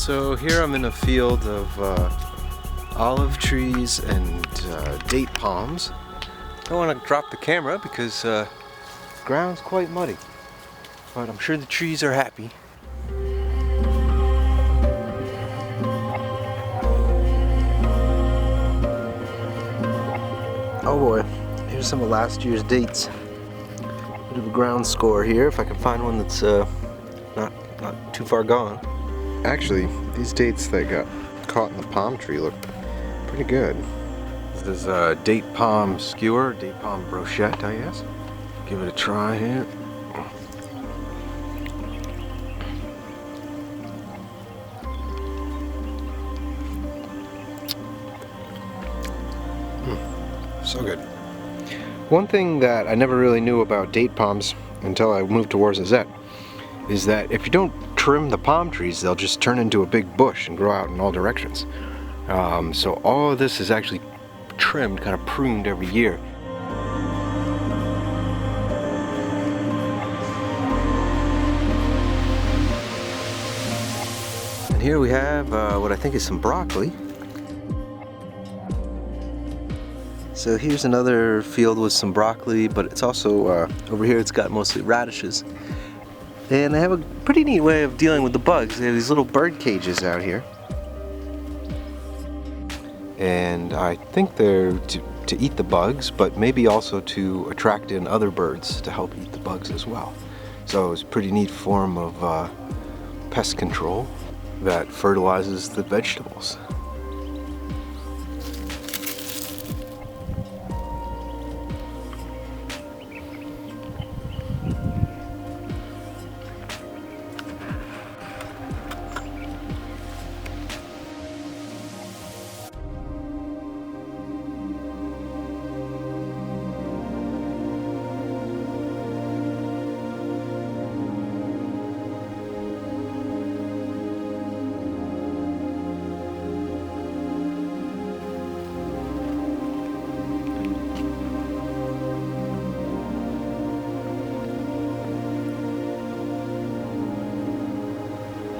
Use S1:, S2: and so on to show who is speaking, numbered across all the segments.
S1: So here I'm in a field of olive trees and date palms. I don't want to drop the camera because the ground's quite muddy, but I'm sure the trees are happy. Oh boy, here's some of last year's dates. Bit of a ground score here, if I can find one that's not too far gone. Actually, these dates that got caught in the palm tree look pretty good. This is a date palm skewer, date palm brochette, I guess. Give it a try here. So good. One thing that I never really knew about date palms until I moved to Ouarzazate is that if you don't trim the palm trees, they'll just turn into a big bush and grow out in all directions. So all of this is actually trimmed, kind of pruned every year. And here we have what I think is some broccoli. So here's another field with some broccoli, but it's also, over here it's got mostly radishes. And they have a pretty neat way of dealing with the bugs. They have these little bird cages out here. And I think they're to eat the bugs, but maybe also to attract in other birds to help eat the bugs as well. So it's a pretty neat form of pest control that fertilizes the vegetables.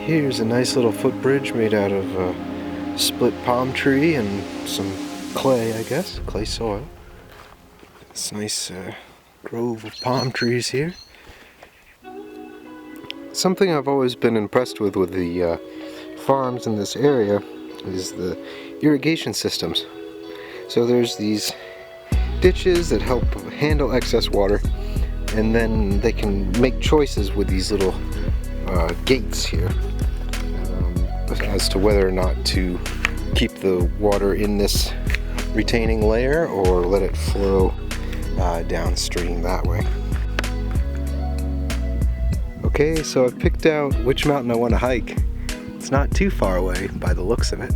S1: Here's a nice little footbridge made out of split palm tree and some clay, I guess, clay soil. This nice grove of palm trees here. Something I've always been impressed with the farms in this area is the irrigation systems. So there's these ditches that help handle excess water, and then they can make choices with these little gates here as to whether or not to keep the water in this retaining layer or let it flow downstream that way. Okay, so I've picked out which mountain I want to hike. It's not too far away by the looks of it.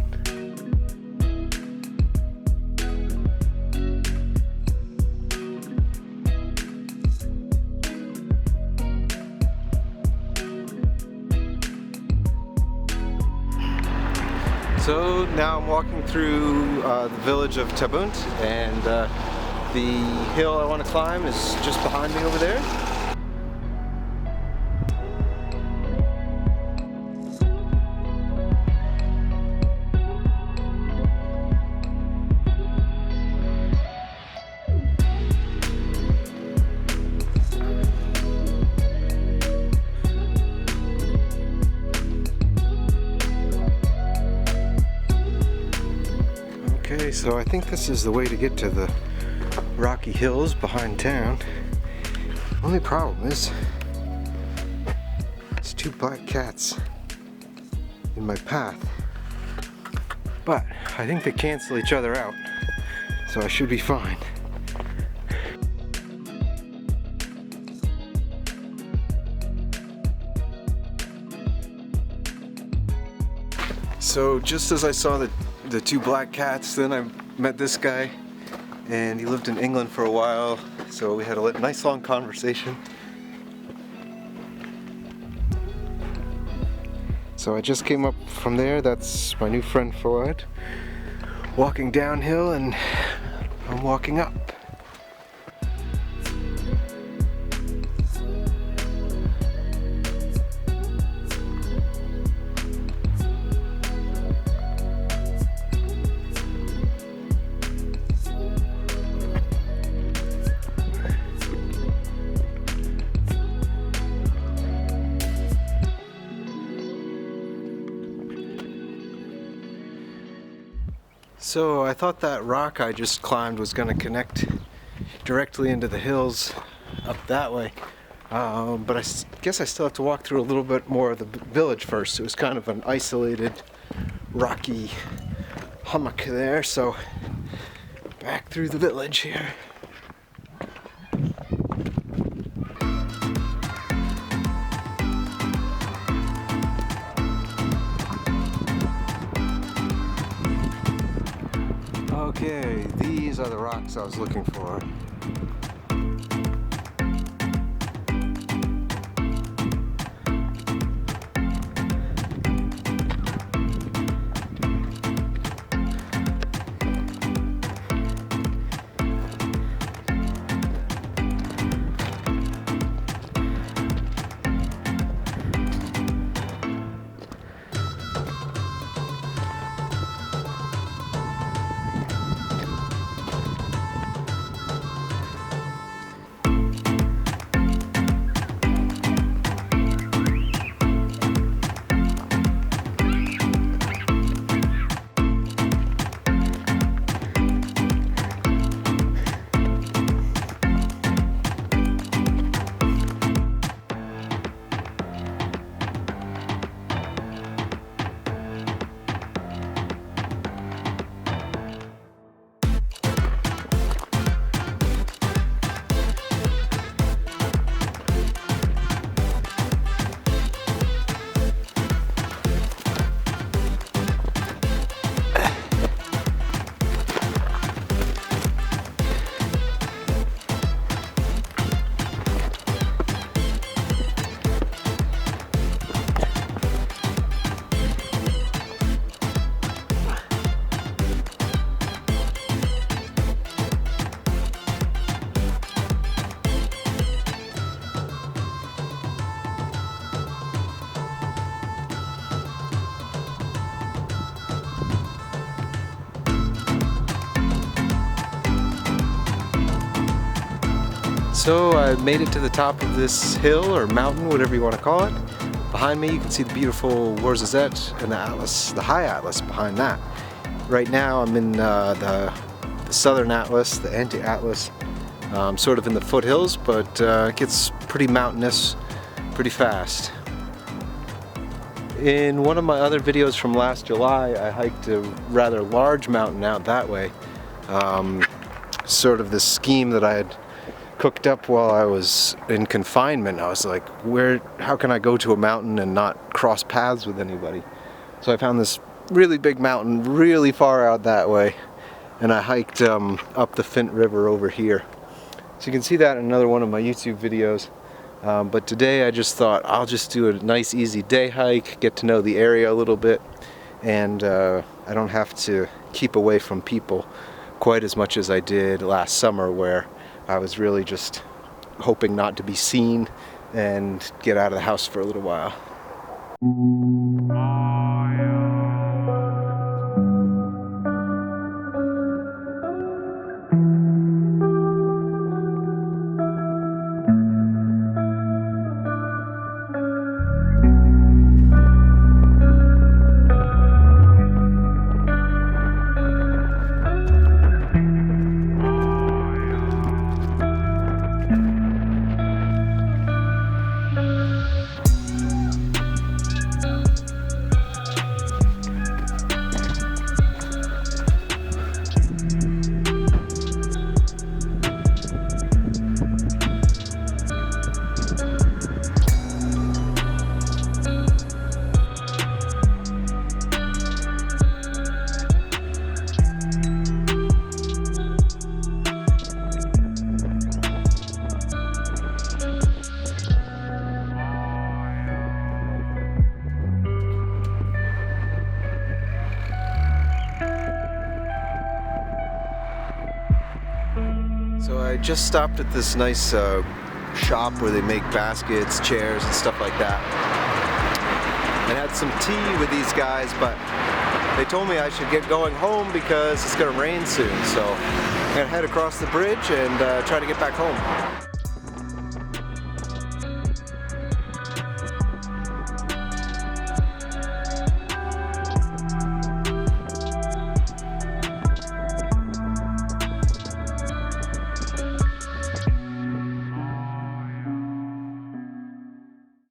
S1: So now I'm walking through the village of Tabount, and the hill I want to climb is just behind me over there. Okay, so I think this is the way to get to the rocky hills behind town. Only problem is there's two black cats in my path, but I think they cancel each other out, so I should be fine. So just as I saw the two black cats, then I met this guy, and he lived in England for a while, so we had a nice long conversation. So I just came up from there. That's my new friend Fouad, walking downhill, and I'm walking up. So I thought that rock I just climbed was going to connect directly into the hills up that way, but I guess I still have to walk through a little bit more of the village first. It was kind of an isolated rocky hummock there, so back through the village here. Okay, these are the rocks I was looking for. So I made it to the top of this hill or mountain, whatever you want to call it. Behind me you can see the beautiful Ouarzazate and the Atlas, the high Atlas behind that. Right now I'm in the southern Atlas, the anti-Atlas, sort of in the foothills, but it gets pretty mountainous pretty fast. In one of my other videos from last July, I hiked a rather large mountain out that way. Sort of this scheme that I had cooked up while I was in confinement. I was like, how can I go to a mountain and not cross paths with anybody? So I found this really big mountain really far out that way, and I hiked up the Fint River over here. So you can see that in another one of my YouTube videos. But today I just thought I'll just do a nice easy day hike, get to know the area a little bit, and I don't have to keep away from people quite as much as I did last summer, where I was really just hoping not to be seen and get out of the house for a little while. So I just stopped at this nice shop where they make baskets, chairs, and stuff like that. And had some tea with these guys, but they told me I should get going home because it's going to rain soon. So I'm going to head across the bridge and try to get back home.